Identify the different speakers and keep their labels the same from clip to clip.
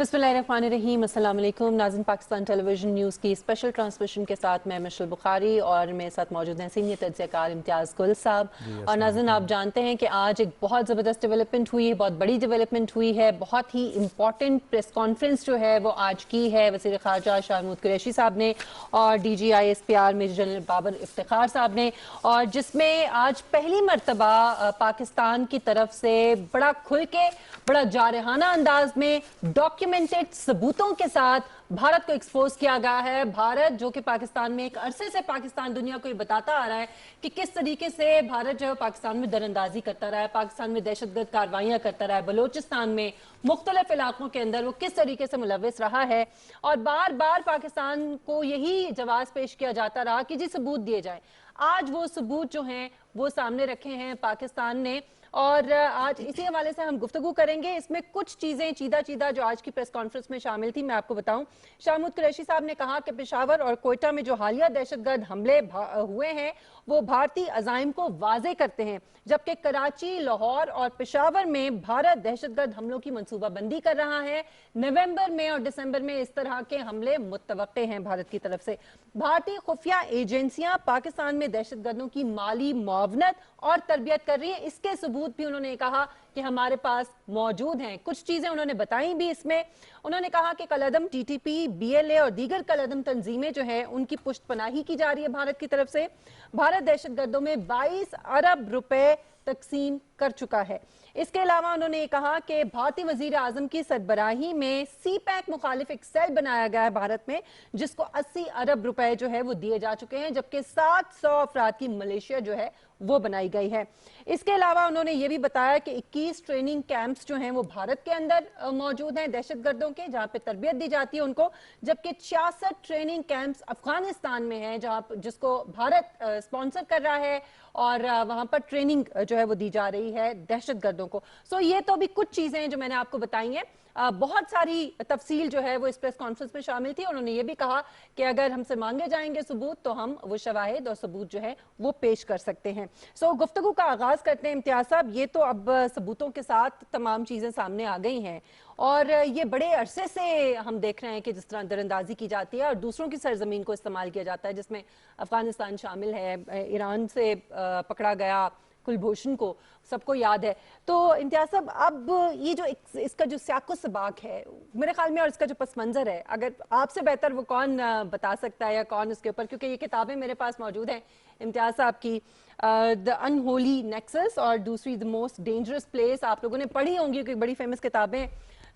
Speaker 1: बिस्मिल्लाहिर्रहमानिर्रहीम। अस्सलाम वालेकुम नाज़रीन, पाकिस्तान टेलीविजन न्यूज़ की स्पेशल ट्रांसमिशन के साथ मैं मिशेल बुखारी और मेरे साथ मौजूद हैं सीनियर तज्ज़ियाकार इम्तियाज़ गुल साहब। और नाज़रीन, आप जानते हैं कि आज एक बहुत ज़बरदस्त डेवलपमेंट हुई है, बहुत बड़ी डेवलपमेंट हुई है। बहुत ही इंपॉर्टेंट प्रेस कॉन्फ्रेंस जो है वो आज की है वज़ीर ख़ारजा शाह महमूद कुरैशी साहब ने और DGISPR major general Babar Iftikhar साहब ने, और जिसमें आज पहली मरतबा पाकिस्तान की तरफ से बड़ा खुल के, बड़ा जारहाना अंदाज में डॉक्यूमेंटेड सबूतों के साथ भारत को एक्सपोज किया गया है। भारत जो कि पाकिस्तान में एक अरसे से पाकिस्तान दुनिया को ये बताता आ रहा है कि किस तरीके से भारत जो है पाकिस्तान में दरअंदाजी करता रहा है, पाकिस्तान में दहशतगर्द कार्रवाइयां करता रहा है, बलोचिस्तान में मुख्तलिफ इलाकों के अंदर वो किस तरीके से मुलविस रहा है। और बार बार पाकिस्तान को यही जवाब पेश किया जाता रहा कि जी सबूत दिए जाए। आज वो सबूत जो हैं वो सामने रखे हैं पाकिस्तान ने, और आज इसी हवाले से हम गुफ्तगू करेंगे। इसमें कुछ चीजें चीदा चीदा जो आज की प्रेस कॉन्फ्रेंस में शामिल थी मैं आपको बताऊं। शाह महमूद कुरैशी साहब ने कहा कि पेशावर और कोयटा में जो हालिया दहशतगर्द हमले हुए हैं वो भारतीय अजाइम को वाजे करते हैं, जबकि कराची, लाहौर और पेशावर में भारत दहशतगर्द हमलों की मंसूबाबंदी कर रहा है। नवंबर में और दिसंबर में इस तरह के हमले मुतवक्के हैं भारत की तरफ से। भारतीय खुफिया एजेंसियां पाकिस्तान में दहशतगर्दों की माली मुआवनत और तरबियत कर रही है, इसके सबूत भी उन्होंने कहा कि हमारे पास मौजूद हैं। कुछ चीजें उन्होंने बताई भी इसमें। उन्होंने कहा कि कलअदम TTP, BLA और दीगर कलअदम तंजीमें जो है उनकी पुष्टपनाही की जा रही है भारत की तरफ से। भारत दहशतगर्दों में 22 अरब रुपए तकसीम कर चुका है। इसके अलावा उन्होंने कहा कि भारतीय वजीर आजम की सरबराही में CPEC मुखालिफ एक सेल बनाया गया है भारत में, जिसको 80 अरब रुपए जो है वो दिए जा चुके हैं, जबकि 700 अफराद की मलेशिया जो है वो बनाई गई है। इसके अलावा उन्होंने ये भी बताया कि 21 ट्रेनिंग कैंप्स जो हैं वो भारत के अंदर मौजूद हैं दहशतगर्दों के, जहां पे तरबियत दी जाती है उनको, जबकि 66 ट्रेनिंग कैंप्स अफगानिस्तान में हैं जहां जिसको भारत स्पॉन्सर कर रहा है और वहां पर ट्रेनिंग जो है वो दी जा रही है दहशतगर्दों को। सो ये तो भी कुछ चीजें हैं जो मैंने आपको बताई हैं। बहुत सारी तफसील जो है वो इस प्रेस कॉन्फ्रेंस में शामिल थी। उन्होंने ये भी कहा कि अगर हमसे मांगे जाएंगे सबूत तो हम वो शवाहिद और सबूत जो है वो पेश कर सकते हैं। सो गुफ्तगू का आगाज करते हैं इम्तियाज साहब। ये तो अब सबूतों के साथ तमाम चीजें सामने आ गई हैं और ये बड़े अरसे से हम देख रहे हैं कि जिस तरह दरअंदाजी की जाती है और दूसरों की सरजमीन को इस्तेमाल किया जाता है, जिसमें अफगानिस्तान शामिल है, ईरान से पकड़ा गया कुलभूषण को सबको याद है। तो इम्तियाज साहब, अब ये जो इसका जो सियाको सबाक है मेरे ख्याल में और इसका जो पस मंजर है, अगर आपसे बेहतर वो कौन बता सकता है या कौन इसके ऊपर, क्योंकि ये किताबें मेरे पास मौजूद हैं इम्तियाज साहब की, द अनहोली नेक्सस और दूसरी द मोस्ट डेंजरस प्लेस, आप लोगों ने पढ़ी होंगी क्योंकि बड़ी फेमस किताबें।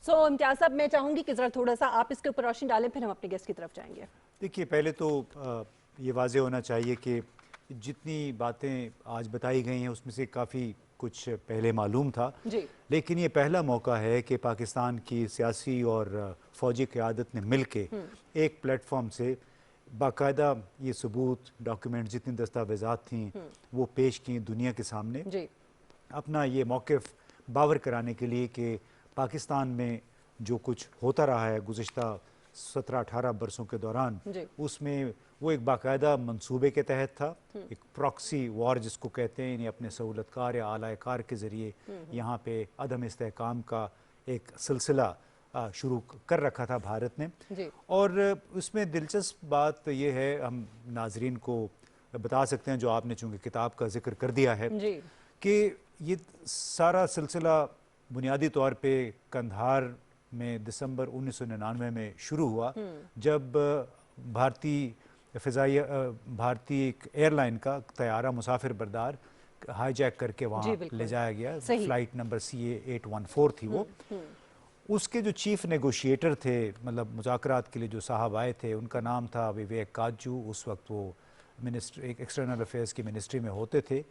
Speaker 1: सो इम्तियाज साहब, मैं चाहूंगी कि जरा थोड़ा सा आप इसके ऊपर रोशनी डालें, फिर हम अपने गेस्ट की तरफ जाएंगे।
Speaker 2: देखिए, पहले तो ये वाज़ेह होना चाहिए कि जितनी बातें आज बताई गई हैं उसमें से काफ़ी कुछ पहले मालूम था
Speaker 1: जी।
Speaker 2: लेकिन ये पहला मौका है कि पाकिस्तान की सियासी और फ़ौजी क़यादत ने मिल के एक प्लेटफॉर्म से बाकायदा ये सबूत, डॉक्यूमेंट, जितनी दस्तावेज़ात थी वो पेश की दुनिया के सामने
Speaker 1: जी।
Speaker 2: अपना ये मौक़िफ़ बावर कराने के लिए कि पाकिस्तान में जो कुछ होता रहा है गुज़िश्ता 17-18 बरसों के दौरान, उसमें वो एक बाकायदा मंसूबे के तहत था, एक प्रॉक्सी वॉर जिसको कहते हैं, यानी अपने सहूलतकार या आलाकार के ज़रिए यहाँ पे अदम इस्तेहकाम का एक सिलसिला शुरू कर रखा था भारत ने। और उसमें दिलचस्प बात ये है, हम नाजरीन को बता सकते हैं, जो आपने चूँकि किताब का जिक्र कर दिया है, कि ये सारा सिलसिला बुनियादी तौर पे कंधार में दिसंबर 1999 में शुरू हुआ, जब भारतीय एयरलाइन का तैयारा मुसाफिर बरदार हाईजैक करके वहाँ ले जाया गया। फ्लाइट नंबर CA814 थी वो। उसके जो चीफ नेगोशिएटर थे, मतलब मुज़ाकरात के लिए जो साहब आए थे, उनका नाम था विवेक काजू। उस वक्त वो मिनिस्ट्री, एक एक्सटर्नल अफेयर्स की मिनिस्ट्री में होते थे।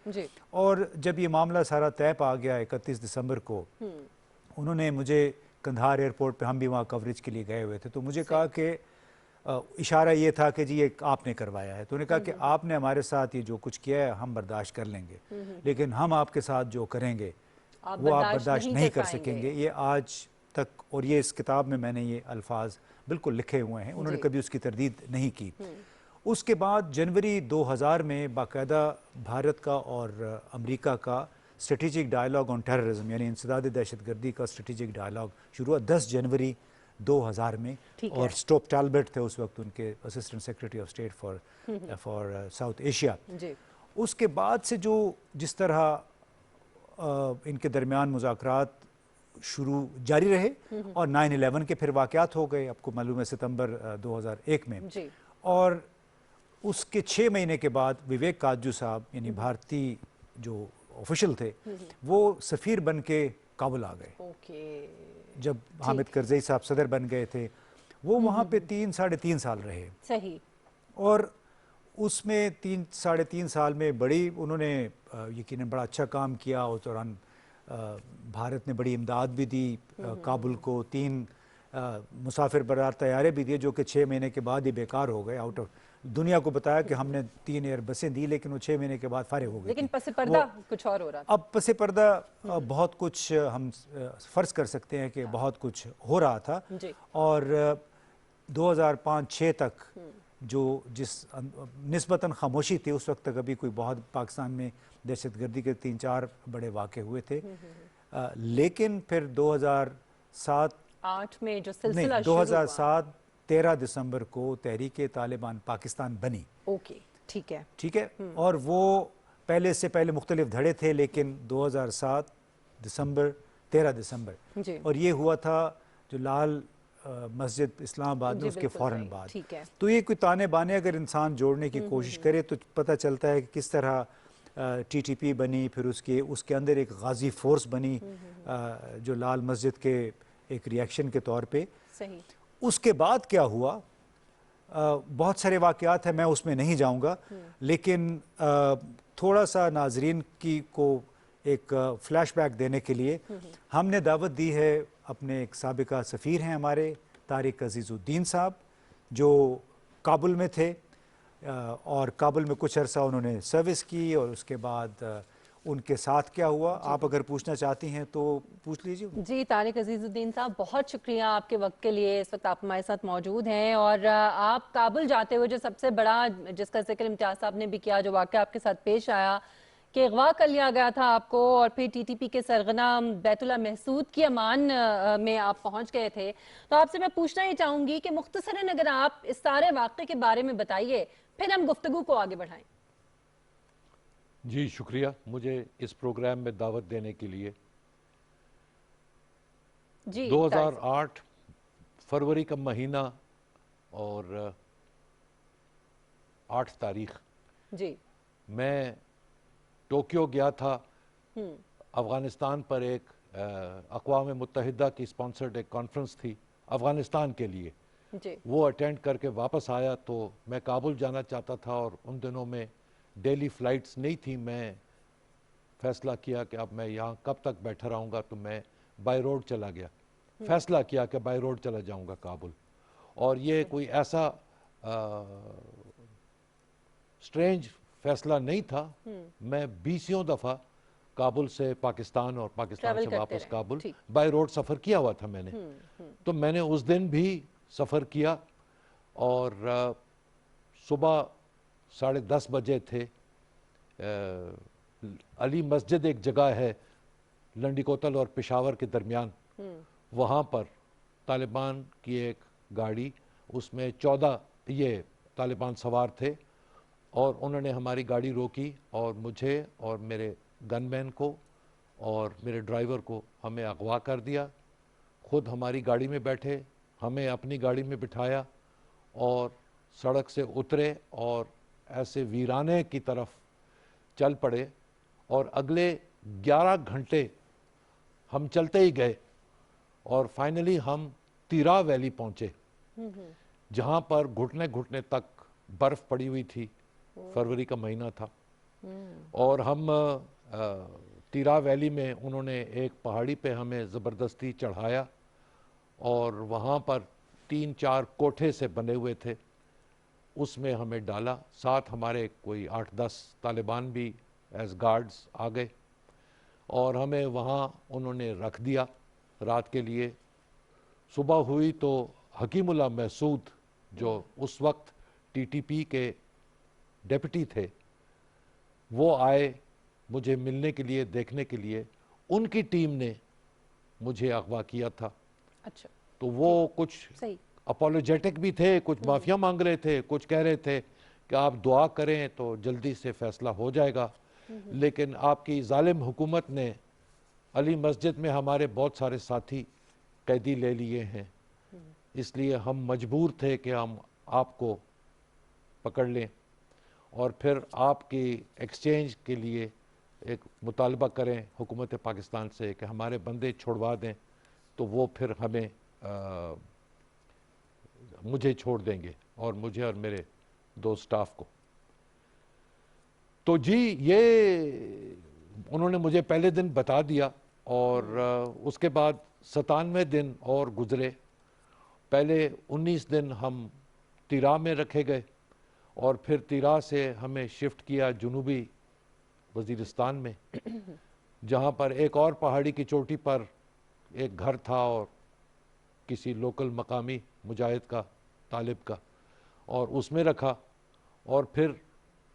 Speaker 2: और जब ये मामला सारा तय पा गया 31 दिसंबर को, उन्होंने मुझे कंधार एयरपोर्ट पे, हम भी वहाँ कवरेज के लिए गए हुए थे, तो मुझे कहा कि इशारा ये था कि जी ये आपने करवाया है। तो उन्होंने कहा कि आपने हमारे साथ ये जो कुछ किया है हम बर्दाश्त कर लेंगे, लेकिन हम आपके साथ जो करेंगे वो आप बर्दाश्त नहीं कर सकेंगे। ये आज तक, और ये इस किताब में मैंने ये अल्फाज बिल्कुल लिखे हुए हैं, उन्होंने कभी उसकी तरदीद नहीं की। उसके बाद जनवरी 2000 में बाकायदा भारत का और अमेरिका का स्ट्रेटेजिक डायलॉग ऑन टेररिज्म, यानी इंसदाद दहशतगर्दी का स्ट्रेटेजिक डायलॉग शुरू हुआ 10 जनवरी 2000 में, और स्टोप टैलबर्ट थे उस वक्त उनके assistant secretary of state for south Asia. उसके बाद से जो जिस तरह इनके दरमियान मुज़ाकरात शुरू जारी रहे, और 9/11 के फिर वाक़यात हो गए, आपको मालूम है, सितंबर 2001 में, और उसके 6 महीने के बाद विवेक काजू साहब यानी भारतीय जो ऑफिशियल थे वो सफ़ीर बन के काबुल आ गए। जब हामिद करज़ई साहब सदर बन गए थे, वो वहाँ पे 3-3.5 साल रहे।
Speaker 1: सही।
Speaker 2: और उसमें 3-3.5 साल में बड़ी उन्होंने यकीनन बड़ा अच्छा काम किया। उस दौरान भारत ने बड़ी इमदाद भी दी काबुल को, 3 मुसाफिर बरदार तैयारे भी दिए जो कि 6 महीने के बाद ही बेकार हो गए। आउट ऑफ दुनिया को बताया कि हमने 3 एयर बसें दी, लेकिन वो 6 महीने के बाद फारिग हो गई।
Speaker 1: लेकिन पसे पर्दा कुछ और हो रहा था।
Speaker 2: अब पसे पर्दा बहुत कुछ हम फर्ज कर सकते हैं कि बहुत कुछ हो रहा था। और 2005-6 तक जो जिस निस्बतन खामोशी थी, उस वक्त तक अभी कोई बहुत पाकिस्तान में दहशतगर्दी के 3-4 बड़े वाक़े हुए थे। लेकिन फिर 2007-8
Speaker 1: में जो सिलसिला
Speaker 2: 2007 13 दिसंबर को तहरीक तालिबान पाकिस्तान बनी।
Speaker 1: ठीक है।
Speaker 2: और वो पहले से पहले मुख्तलिफ धड़े थे, लेकिन 2007 दिसंबर 13 दिसंबर, और ये हुआ था जो लाल मस्जिद इस्लामाबाद में, उसके फ़ौरन बाद। तो ये कोई ताने बाने अगर इंसान जोड़ने की कोशिश करे तो पता चलता है कि किस तरह TTP बनी, फिर उसके अंदर एक गाजी फोर्स बनी जो लाल मस्जिद के एक रिएक्शन के तौर पे।
Speaker 1: सही।
Speaker 2: उसके बाद क्या हुआ, बहुत सारे वाक़यात हैं, मैं उसमें नहीं जाऊंगा, लेकिन थोड़ा सा नाजरीन को एक फ्लैशबैक देने के लिए हमने दावत दी है अपने एक साबिका सफ़ीर हैं हमारे, तारिक अजीज़ुद्दीन साहब, जो काबुल में थे, और काबुल में कुछ अरसा उन्होंने सर्विस की, और उसके बाद उनके साथ क्या हुआ आप अगर पूछना चाहती हैं तो पूछ लीजिए।
Speaker 1: जी तारिक अजीज़ुद्दीन साहब, बहुत शुक्रिया आपके वक्त के लिए। इस वक्त आप हमारे साथ मौजूद हैं, और आप काबुल जाते हुए जो सबसे बड़ा, जिसका जिक्र इम्तियाज़ साहब ने भी किया, जो वाक़या आपके साथ पेश आया कि अगवा कर लिया गया था आपको, और फिर TTP के सरगना बैतुल्ला महसूद की अमान में आप पहुंच गए थे, तो आपसे मैं पूछना ही चाहूँगी कि मुख्तसरन अगर आप इस सारे वाक़े के बारे में बताइए, फिर हम गुफ्तगू को आगे बढ़ाएं।
Speaker 3: जी शुक्रिया मुझे इस प्रोग्राम में दावत देने के लिए।
Speaker 1: जी
Speaker 3: 2008 फरवरी का महीना और 8 तारीख
Speaker 1: जी
Speaker 3: मैं टोक्यो गया था। अफ़गानिस्तान पर एक अक़वाम मुत्तहिदा की स्पॉन्सर्ड एक कॉन्फ्रेंस थी अफ़गानिस्तान के लिए।
Speaker 1: जी।
Speaker 3: वो अटेंड करके वापस आया तो मैं काबुल जाना चाहता था, और उन दिनों में डेली फ़्लाइट्स नहीं थी। मैं फ़ैसला किया कि अब मैं यहाँ कब तक बैठा रहूँगा, तो मैं बाय रोड चला गया। फ़ैसला किया कि बाय रोड चला जाऊँगा काबुल। और ये कोई ऐसा स्ट्रेंज फ़ैसला नहीं था। मैं 20 दफ़ा काबुल से पाकिस्तान और पाकिस्तान से वापस काबुल बाय रोड सफ़र किया हुआ था मैंने। तो मैंने उस दिन भी सफ़र किया, और सुबह 10:30 बजे थे। अली मस्जिद एक जगह है लंडी कोतल और पेशावर के दरमियान, वहाँ पर तालिबान की एक गाड़ी, उसमें 14 ये तालिबान सवार थे, और उन्होंने हमारी गाड़ी रोकी और मुझे और मेरे गनमैन को और मेरे ड्राइवर को हमें अगवा कर दिया। ख़ुद हमारी गाड़ी में बैठे, हमें अपनी गाड़ी में बिठाया और सड़क से उतरे और ऐसे वीराने की तरफ चल पड़े। और अगले 11 घंटे हम चलते ही गए, और फाइनली हम तीरा वैली पहुँचे, जहाँ पर घुटने घुटने तक बर्फ़ पड़ी हुई थी। फरवरी का महीना था, और हम तीरा वैली में उन्होंने एक पहाड़ी पे हमें ज़बरदस्ती चढ़ाया, और वहाँ पर 3-4 कोठे से बने हुए थे, उसमें हमें डाला। साथ हमारे कोई 8-10 तालिबान भी एज गार्ड्स आ गए, और हमें वहाँ उन्होंने रख दिया रात के लिए। सुबह हुई तो हकीमुल्लाह महसूद, जो उस वक्त TTP के डेप्यूटी थे, वो आए मुझे मिलने के लिए, देखने के लिए। उनकी टीम ने मुझे अगवा किया था।
Speaker 1: अच्छा।
Speaker 3: तो वो कुछ अपोलोजेटिक भी थे, कुछ माफिया मांग रहे थे, कुछ कह रहे थे कि आप दुआ करें तो जल्दी से फैसला हो जाएगा। लेकिन आपकी जालिम हुकूमत ने अली मस्जिद में हमारे बहुत सारे साथी कैदी ले लिए हैं, इसलिए हम मजबूर थे कि हम आपको पकड़ लें और फिर आपकी एक्सचेंज के लिए एक मुतालबा करें हुकूमत पाकिस्तान से कि हमारे बंदे छुड़वा दें, तो वो फिर हमें मुझे छोड़ देंगे और मुझे और मेरे दो स्टाफ को। तो जी ये उन्होंने मुझे पहले दिन बता दिया और उसके बाद 97 दिन और गुजरे। पहले 19 दिन हम तिरा में रखे गए और फिर तिरा से हमें शिफ्ट किया जुनूबी वज़ीरिस्तान में, जहाँ पर एक और पहाड़ी की चोटी पर एक घर था और किसी लोकल मकामी मुजाहिद का, तालिब का, और उसमें रखा और फिर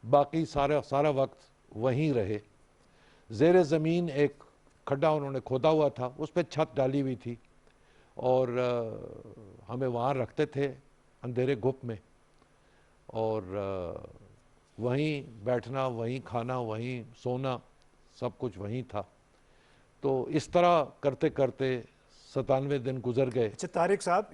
Speaker 3: बाकी सारा वक्त वहीं रहे। ज़ेर ज़मीन एक खड्डा उन्होंने खोदा हुआ था, उस पर छत डाली हुई थी और हमें वहाँ रखते थे अंधेरे गुप में, और वहीं बैठना, वहीं खाना, वहीं सोना, सब कुछ वहीं था। तो इस तरह करते करते 97 दिन गुजर गए।
Speaker 2: अच्छा तारिक साहब,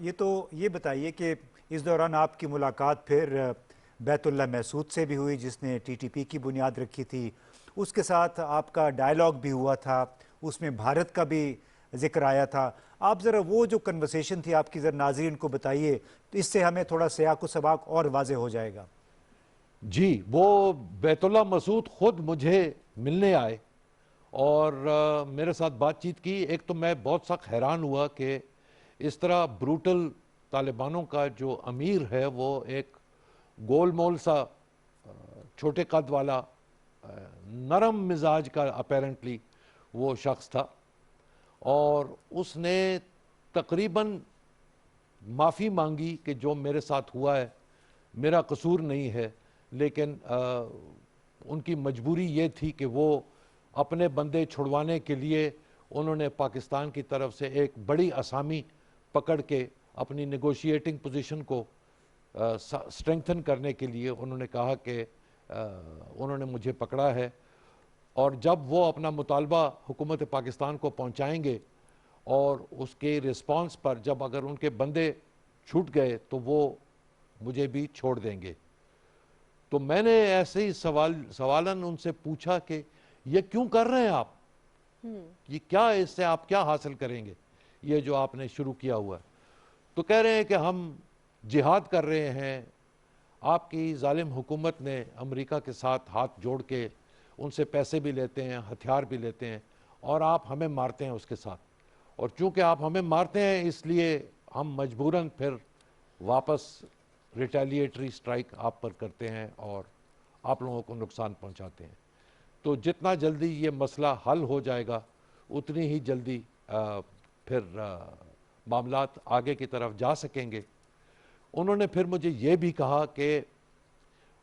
Speaker 2: ये बताइए कि इस दौरान आपकी मुलाकात फिर बैतुल्ला महसूद से भी हुई जिसने टीटीपी की बुनियाद रखी थी, उसके साथ आपका डायलॉग भी हुआ था, उसमें भारत का भी जिक्र आया था। आप ज़रा वो जो कन्वर्सेशन थी आपकी ज़रा नाज़रीन को बताइए, तो इससे हमें थोड़ा सियाक़ो सबाक़ और वाज़े हो जाएगा।
Speaker 3: जी, वो बैतुल्ला मसूद ख़ुद मुझे मिलने आए और मेरे साथ बातचीत की। एक तो मैं बहुत सख्त हैरान हुआ कि इस तरह ब्रूटल तालिबानों का जो अमीर है वो एक गोलमोल सा छोटे कद वाला नरम मिजाज का अपेरेंटली वो शख्स था, और उसने तकरीबन माफ़ी मांगी कि जो मेरे साथ हुआ है मेरा कसूर नहीं है, लेकिन उनकी मजबूरी ये थी कि वो अपने बंदे छुड़वाने के लिए उन्होंने पाकिस्तान की तरफ से एक बड़ी असामी पकड़ के अपनी नेगोशिएटिंग पोजीशन को स्ट्रेंथन करने के लिए उन्होंने कहा कि उन्होंने मुझे पकड़ा है, और जब वो अपना मुतालबा हुकूमत पाकिस्तान को पहुंचाएंगे और उसके रिस्पांस पर जब अगर उनके बंदे छूट गए तो वो मुझे भी छोड़ देंगे। तो मैंने ऐसे ही सवालन उनसे पूछा कि ये क्यों कर रहे हैं आप, ये क्या, इससे आप क्या हासिल करेंगे, ये जो आपने शुरू किया हुआ है। तो कह रहे हैं कि हम जिहाद कर रहे हैं, आपकी जालिम हुकूमत ने अमेरिका के साथ हाथ जोड़ के उनसे पैसे भी लेते हैं, हथियार भी लेते हैं, और आप हमें मारते हैं उसके साथ, और चूंकि आप हमें मारते हैं इसलिए हम मजबूरन फिर वापस रिटेलिएटरी स्ट्राइक आप पर करते हैं और आप लोगों को नुकसान पहुंचाते हैं। तो जितना जल्दी ये मसला हल हो जाएगा उतनी ही जल्दी फिर मामलात आगे की तरफ जा सकेंगे। उन्होंने फिर मुझे ये भी कहा कि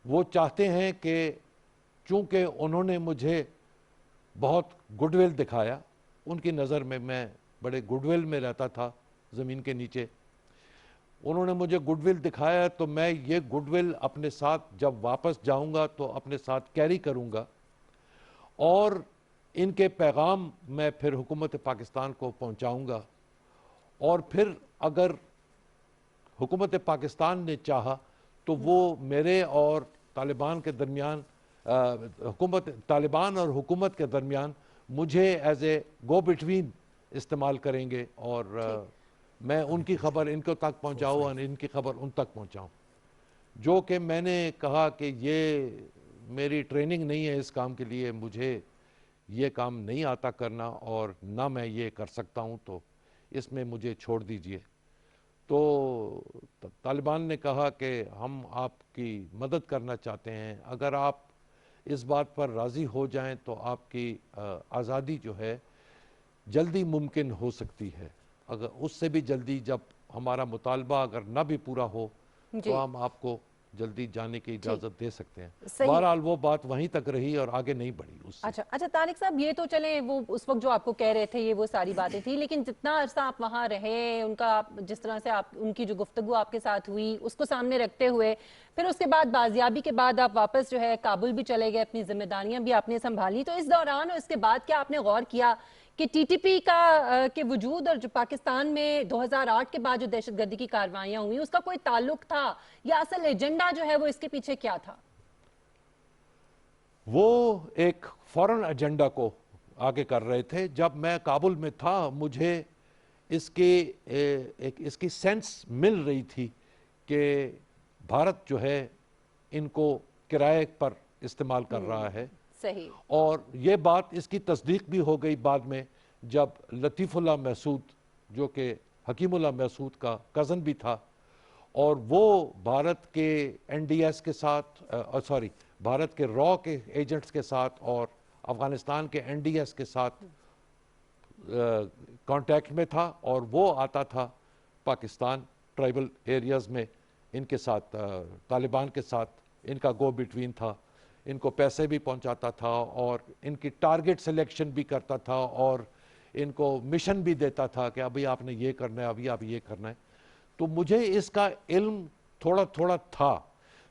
Speaker 3: वो चाहते हैं कि चूँकि उन्होंने मुझे बहुत गुडविल दिखाया, उनकी नज़र में मैं बड़े गुडविल में रहता था ज़मीन के नीचे, उन्होंने मुझे गुडविल दिखाया, तो मैं ये गुडविल अपने साथ जब वापस जाऊंगा तो अपने साथ कैरी करूंगा, और इनके पैगाम मैं फिर हुकूमत पाकिस्तान को पहुंचाऊंगा, और फिर अगर हुकूमत पाकिस्तान ने चाहा तो वो मेरे और तालिबान के दरमियान तालिबान और हुकूमत के दरमियान मुझे एज ए गो बिटवीन इस्तेमाल करेंगे, और मैं उनकी खबर इनको तक पहुंचाऊँ और इनकी खबर उन तक पहुंचाऊँ। जो कि मैंने कहा कि ये मेरी ट्रेनिंग नहीं है इस काम के लिए, मुझे ये काम नहीं आता करना और ना मैं ये कर सकता हूँ, तो इसमें मुझे छोड़ दीजिए। तो तालिबान ने कहा कि हम आपकी मदद करना चाहते हैं, अगर आप इस बात पर राज़ी हो जाएं तो आपकी आज़ादी जो है जल्दी मुमकिन हो सकती है। अगर उससे भी जल्दी, जब हमारा मुतालबा अगर ना भी पूरा हो तो हम आपको जल्दी जाने की इजाज़त दे सकते हैं। बहरहाल वो बात वहीं तक रही और आगे नहीं बढ़ी उससे।
Speaker 1: अच्छा तारिक साहब, ये तो चले वो उस वक्त जो आपको कह रहे थे ये वो सारी बातें थी, लेकिन जितना अरसा आप वहाँ रहे, उनका जिस तरह से आप उनकी जो गुफ्तगू आपके साथ हुई उसको सामने रखते हुए फिर उसके बाद बाजियाबी के बाद आप वापस जो है काबुल भी चले गए, अपनी जिम्मेदारियां भी आपने संभाली, तो इस दौरान और इसके बाद क्या आपने गौर किया कि टीटीपी का के वजूद और जो पाकिस्तान में 2008 के बाद जो दहशतगर्दी की कार्रवाइयां हुई उसका कोई ताल्लुक था, या असल एजेंडा जो है वो इसके पीछे क्या था?
Speaker 3: वो एक फॉरेन एजेंडा को आगे कर रहे थे। जब मैं काबुल में था मुझे इसकी सेंस मिल रही थी कि भारत जो है इनको किराए पर इस्तेमाल कर रहा है।
Speaker 1: सही।
Speaker 3: और ये बात इसकी तस्दीक भी हो गई बाद में, जब लतीफ़ुल्लाह महसूद जो कि हकीमुल्लाह महसूद का कज़न भी था और वो भारत के NDS के साथ भारत के रॉ के एजेंट्स के साथ और अफ़गानिस्तान के NDS के साथ कांटेक्ट में था, और वो आता था पाकिस्तान ट्राइबल एरियाज़ में इनके साथ, तालिबान के साथ इनका गो बिटवीन था, इनको पैसे भी पहुंचाता था और इनकी टारगेट सिलेक्शन भी करता था और इनको मिशन भी देता था कि अभी आपने ये करना है, अभी आप ये करना है। तो मुझे इसका इल्म थोड़ा थोड़ा था।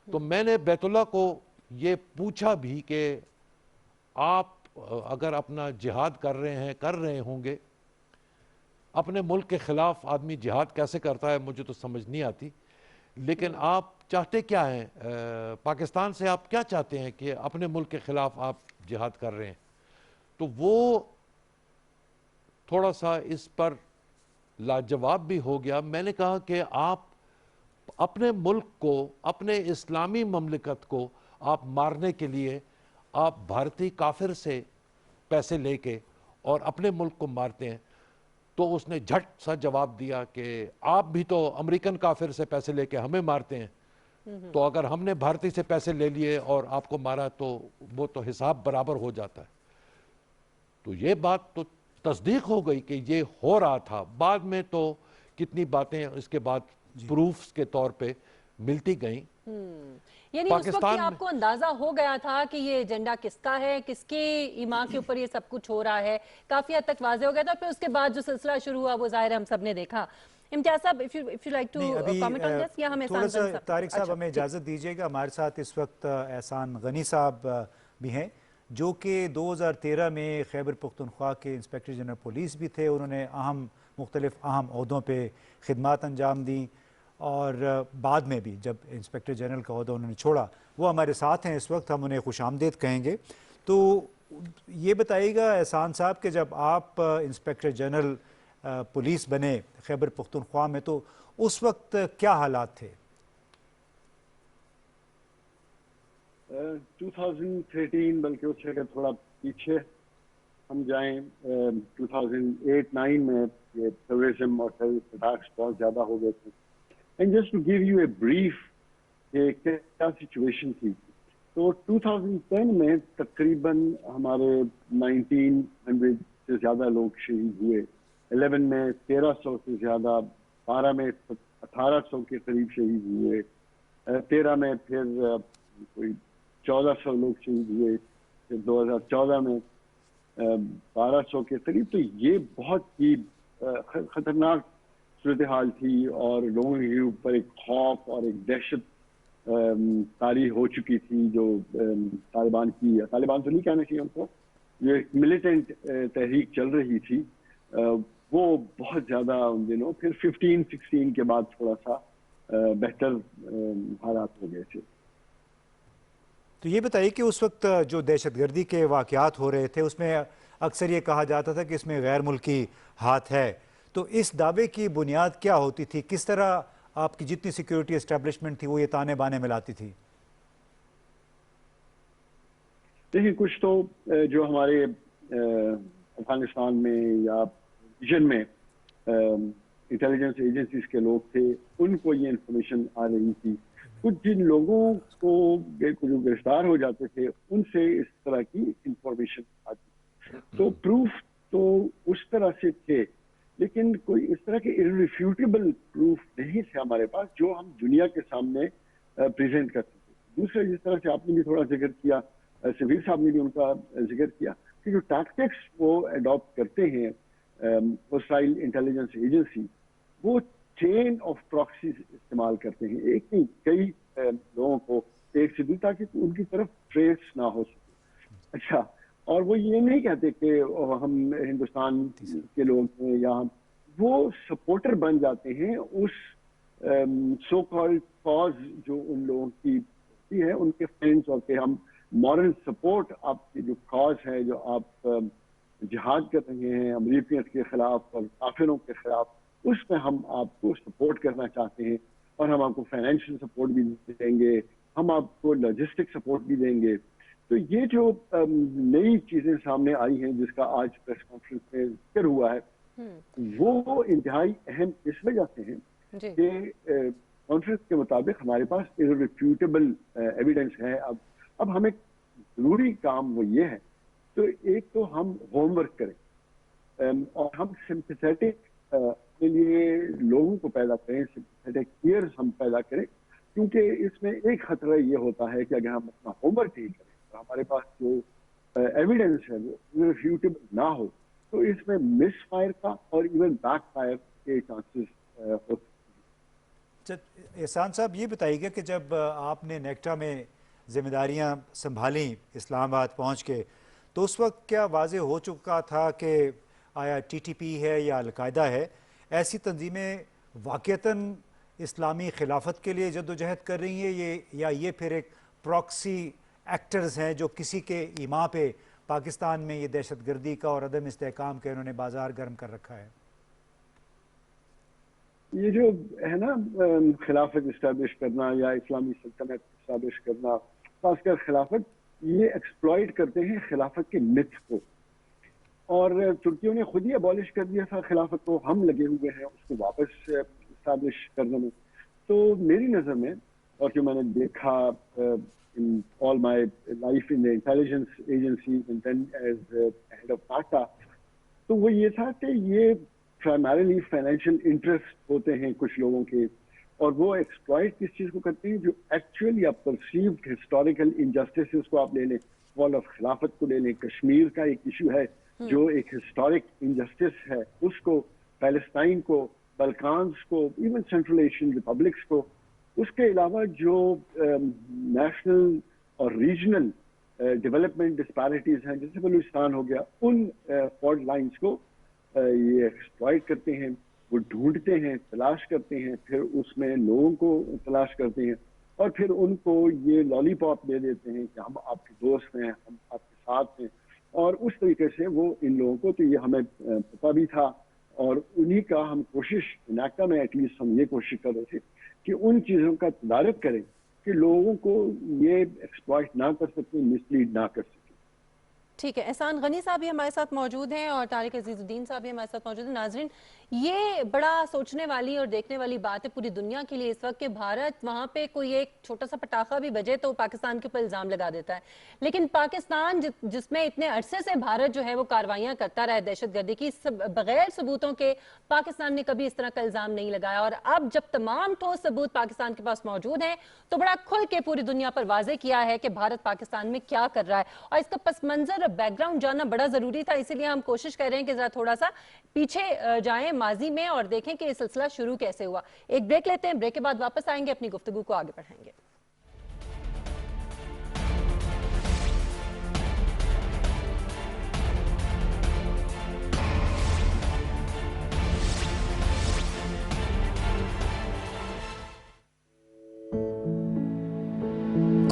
Speaker 3: तो मैंने बैतुल्लाह को ये पूछा भी कि आप अगर अपना जिहाद कर रहे होंगे, अपने मुल्क के ख़िलाफ़ आदमी जिहाद कैसे करता है मुझे तो समझ नहीं आती, लेकिन आप चाहते क्या हैं, पाकिस्तान से आप क्या चाहते हैं कि अपने मुल्क के ख़िलाफ़ आप जिहाद कर रहे हैं? तो वो थोड़ा सा इस पर लाजवाब भी हो गया। मैंने कहा कि आप अपने मुल्क को, अपने इस्लामी ममलिकत को आप मारने के लिए आप भारतीय काफिर से पैसे लेके और अपने मुल्क को मारते हैं। तो उसने झट सा जवाब दिया कि आप भी तो अमेरिकन काफिर से पैसे लेके हमें मारते हैं, तो अगर हमने भारतीय से पैसे ले लिए और आपको मारा तो वो तो हिसाब बराबर हो जाता है। तो ये बात तो तस्दीक हो गई कि ये हो रहा था। बाद में तो कितनी बातें इसके बाद प्रूफ्स के तौर पे मिलती गई।
Speaker 1: यानी उस वक्त आपको अंदाजा हो गया था कि ये एजेंडा किसका है, किसके ईमान के ऊपर ये सब कुछ हो रहा है, काफी हद तक वाज़ेह हो गया था। फिर उसके बाद जो सिलसिला शुरू हुआ वो जाहिर है हम सब ने देखा। इम्तियाज साहब, if you like to comment on this, या हमें
Speaker 2: थोड़ा सा तारिक साहब हमें इजाजत दीजिएगा। हमारे साथ इस वक्त एहसान गनी साहब भी हैं जो कि 2013 में खैबर पख्तूनख्वा के इंस्पेक्टर जनरल पुलिस भी थे। उन्होंने मुख्तलिफ अहम ओहदों पर खिदमात अंजाम दी और बाद में भी जब इंस्पेक्टर जनरल का ओहदा उन्होंने छोड़ा, वो हमारे साथ हैं इस वक्त, हम उन्हें खुशामदीद कहेंगे। तो ये बताइएगा एहसान साहब कि जब आप इंस्पेक्टर जनरल पुलिस बने खैबर पख्तूनख्वा में तो उस वक्त क्या हालात थे?
Speaker 4: 2013 बल्कि उससे थोड़ा पीछे हम जाएं, 2008-9 में ये टेररिज्म और टेररिस्ट अटैक्स बहुत ज़्यादा हो गए थे। And just to give you a brief क्या सिचुएशन थी, तो 2010 में तकरीबन हमारे 1900 से ज़्यादा लोग शहीद हुए। 11 में 1300 से ज़्यादा, 12 में 1800 के करीब शहीद हुए, 13 में फिर कोई 1400 लोग शहीद हुए, फिर 2014 में 1200 के करीब। तो ये बहुत ही खतरनाक सूरत हाल थी और लोगों के ऊपर एक खौफ और एक दहशत तारी हो चुकी थी जो तालिबान तो नहीं कहना चाहिए उनको, जो एक मिलिटेंट तहरीक चल रही थी, वो बहुत ज़्यादा उन दिनों। फिर 15-16 के बाद थोड़ा सा बेहतर हालात हो गए थे।
Speaker 2: तो ये बताइए कि उस वक्त जो दहशतगर्दी के वाक़यात हो रहे थे उसमें अक्सर ये कहा जाता था कि इसमें गैर मुल्की हाथ है, तो इस दावे की बुनियाद क्या होती थी? किस तरह आपकी जितनी सिक्योरिटी एस्टेब्लिशमेंट थी वो ये ताने बाने मिलाती थी?
Speaker 4: देखिए, कुछ तो जो हमारे अफगानिस्तान में या रीजन में इंटेलिजेंस एजेंसीज के लोग थे, उनको ये इंफॉर्मेशन आ रही थी। कुछ जिन लोगों को जो गिरफ्तार हो जाते थे उनसे इस तरह की इंफॉर्मेशन आती। तो प्रूफ तो उस तरह से थे, लेकिन कोई इस तरह के इररिफ्यूटेबल प्रूफ नहीं थे हमारे पास जो हम दुनिया के सामने प्रेजेंट कर सके। दूसरा, जिस तरह से आपने भी थोड़ा जिक्र किया, शबीर साहब ने भी उनका जिक्र किया कि जो टैक्टिक्स वो अडॉप्ट करते हैं होस्टाइल इंटेलिजेंस एजेंसी, वो चेन ऑफ प्रॉक्सीज इस्तेमाल करते हैं, एक नहीं कई लोगों को एक से दूसरे, ताकि उनकी तरफ ट्रेस ना हो सके। अच्छा, और वो ये नहीं कहते कि हम हिंदुस्तान के लोग हैं, या वो सपोर्टर बन जाते हैं उस सो कॉल्ड कॉज जो उन लोगों की है, उनके फ्रेंड्स, और के हम मॉरल सपोर्ट आपकी जो कॉज है, जो आप जिहाद कर रहे हैं अमरीकियत के खिलाफ और काफिरों के खिलाफ, उसमें हम आपको सपोर्ट करना चाहते हैं, और हम आपको फाइनेंशियल सपोर्ट भी देंगे, हम आपको लॉजिस्टिक सपोर्ट भी देंगे। तो ये जो नई चीजें सामने आई हैं, जिसका आज प्रेस कॉन्फ्रेंस में जिक्र हुआ है, वो इंतहाई अहम इस वजह से है कि कॉन्फ्रेंस के मुताबिक हमारे पास इररिफ्यूटेबल एविडेंस है। अब हमें जरूरी काम वो ये है, तो एक तो हम होमवर्क करें और हम सिंपैथेटिक के लिए लोगों को पैदा करें, सिंपैथेटिक ईयर्स हम पैदा करें, क्योंकि इसमें एक खतरा ये होता है कि अगर हम अपना होमवर्क नहीं करें तो हमारे पास जो एविडेंस है वो इररिफ्यूटेबल ना हो, तो इसमें मिस फायर का और इवन बैक फायर के चांसेस हो।
Speaker 2: एहसान साहब, ये बताइएगा कि जब आपने नेक्टा में जिम्मेदारियां संभाली इस्लामाबाद पहुंच के, तो उस वक्त क्या वाज़ेह हो चुका था कि आया टीटीपी है या अलकायदा है, ऐसी तंजीमें वाक़तन इस्लामी खिलाफत के लिए जद्दोजहद कर रही हैं, या ये फिर एक प्रॉक्सी एक्टर्स हैं जो किसी के ईमा पे पाकिस्तान में ये दहशतगर्दी का और अदम इस्तेहकाम का इन्होंने बाजार गर्म कर रखा है?
Speaker 4: ये जो है ना खिलाफत इस्टेब्लिश करना या इस्लामी सल्तनत इस्टेब्लिश करना, खासकर खिलाफत, ये एक्सप्लॉइट करते हैं खिलाफत के मिथ को, और तुर्कियों ने खुद ही अबॉलिश कर दिया था खिलाफत को, हम लगे हुए हैं उसको वापस इस्टेब्लिश करने में। तो मेरी नज़र में, और जो मैंने देखा in all my life in the intelligence agency and then as head of नाटा, तो वो ये था कि ये प्राइमरीली फाइनेंशियल इंटरेस्ट होते हैं कुछ लोगों के, और वो एक्सप्लॉइट किस चीज़ को करते हैं, जो एक्चुअली आप परसीव्ड हिस्टोरिकल इनजस्टिस को आप ले लें, वॉल ऑफ खिलाफत को ले लें, कश्मीर का एक इशू है जो एक हिस्टोरिक इनजस्टिस है, उसको, पैलेस्टाइन को, बल्कान्स को, इवन सेंट्रल एशियन रिपब्लिक्स को, उसके अलावा जो नेशनल और रीजनल डेवलपमेंट डिस्पैरिटीज हैं, जैसे बलूचिस्तान हो गया, उन फॉल्ट लाइंस को ये एक्सप्लॉइट करते हैं, वो ढूंढते हैं, तलाश करते हैं, फिर उसमें लोगों को तलाश करते हैं, और फिर उनको ये लॉलीपॉप दे देते हैं कि हम आपके दोस्त हैं, हम आपके साथ हैं, और उस तरीके से वो इन लोगों को, तो ये हमें पता भी था, और उन्हीं का हम कोशिश, नाका में एटलीस्ट हम ये कोशिश कर रहे थे कि उन चीज़ों का तदारक करें कि लोगों को ये एक्सप्लॉइट ना कर सकें, मिसलीड ना कर सकें।
Speaker 1: ठीक है, एहसान गनी साहब भी हमारे साथ मौजूद हैं और तारिक अजीजुद्दीन साहब भी हमारे साथ मौजूद हैं। नाजरीन, ये बड़ा सोचने वाली और देखने वाली बात है पूरी दुनिया के लिए इस वक्त कि भारत वहाँ पे कोई एक छोटा सा पटाखा भी बजे तो पाकिस्तान के ऊपर इल्ज़ाम लगा देता है, लेकिन पाकिस्तान जिसमें इतने अरसे से भारत जो है वो कार्रवाइयाँ करता रहा है दहशतगर्दी की, बगैर सबूतों के पाकिस्तान ने कभी इस तरह का इल्ज़ाम नहीं लगाया, और अब जब तमाम ठोस सबूत पाकिस्तान के पास मौजूद हैं तो बड़ा खुल के पूरी दुनिया पर वाजे किया है कि भारत पाकिस्तान में क्या कर रहा है, और इसका पस मंजर बैकग्राउंड जानना बड़ा जरूरी था। इसीलिए हम कोशिश कर रहे हैं कि जरा थोड़ा सा पीछे जाएं माजी में और देखें कि ये सिलसिला शुरू कैसे हुआ। एक ब्रेक लेते हैं, ब्रेक के बाद वापस आएंगे, अपनी गुफ्तगू को आगे बढ़ाएंगे।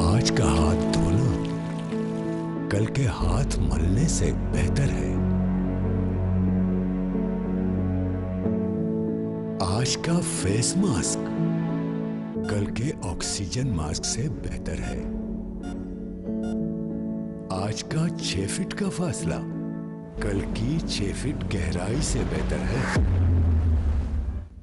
Speaker 5: आज का हाथ धोना कल के हाथ मलने से बेहतर है। आज का फेस मास्क कल के ऑक्सीजन मास्क से बेहतर है। आज का 6 फीट का फासला कल की 6 फीट गहराई से बेहतर है।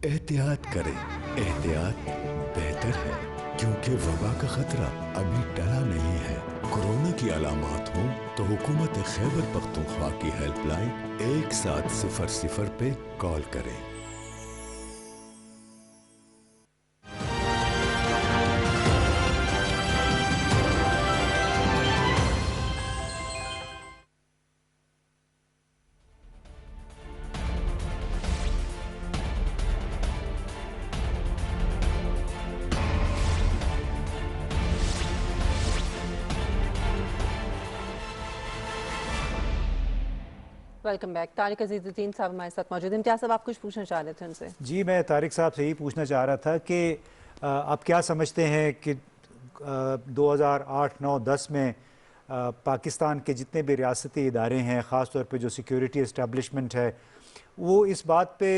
Speaker 5: एहतियात करें, एहतियात बेहतर है, क्योंकि वबा का खतरा अभी टला नहीं है। कोरोना की अलामात हो तो हुकूमत खैबर पख्तूनख्वा की हेल्पलाइन 1700 पे कॉल करें।
Speaker 1: Welcome back. तारिक अजीजुद्दीन साहब हमारे साथ मौजूद हैं। इम्तियाज साहब, आप कुछ पूछना चाह रहे थे उनसे?
Speaker 2: जी, मैं तारिक साहब से यही पूछना चाह रहा था कि आप क्या समझते हैं कि 2008, 9, 10 में पाकिस्तान के जितने भी रियासती इदारे हैं, ख़ास तौर पे जो सिक्योरिटी इस्टेब्लिशमेंट है, वो इस बात पे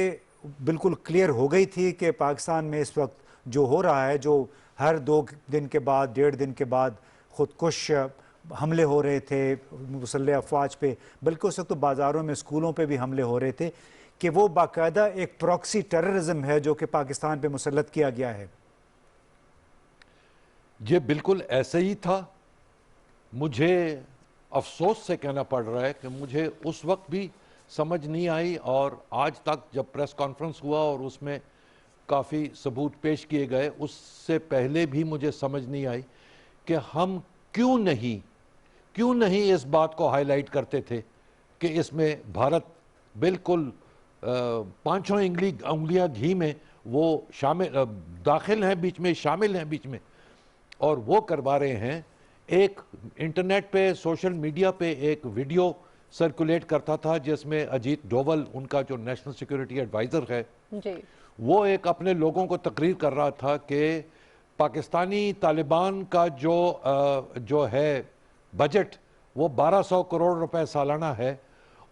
Speaker 2: बिल्कुल क्लियर हो गई थी कि पाकिस्तान में इस वक्त जो हो रहा है, जो हर 2 दिन के बाद, 1.5 दिन के बाद खुदकुश हमले हो रहे थे मुसल्लह अफवाज पे, बल्कि उस वक्त तो बाज़ारों में, स्कूलों पे भी हमले हो रहे थे, कि वो बाकायदा एक प्रॉक्सी टेररिज्म है जो कि पाकिस्तान पे मुसल्लत किया गया है?
Speaker 3: ये बिल्कुल ऐसे ही था। मुझे अफसोस से कहना पड़ रहा है कि मुझे उस वक्त भी समझ नहीं आई, और आज तक जब प्रेस कॉन्फ्रेंस हुआ और उसमें काफ़ी सबूत पेश किए गए, उससे पहले भी मुझे समझ नहीं आई कि हम क्यों नहीं इस बात को हाईलाइट करते थे कि इसमें भारत बिल्कुल 5 उंगलियां घी में वो दाखिल हैं बीच में, शामिल हैं बीच में, और वो करवा रहे हैं। एक इंटरनेट पे, सोशल मीडिया पे एक वीडियो सर्कुलेट करता था जिसमें अजीत डोवल, उनका जो नेशनल सिक्योरिटी एडवाइज़र है जी, वो एक अपने लोगों को तकरीर कर रहा था कि पाकिस्तानी तालिबान का जो है बजट वो 1200 करोड़ रुपए सालाना है,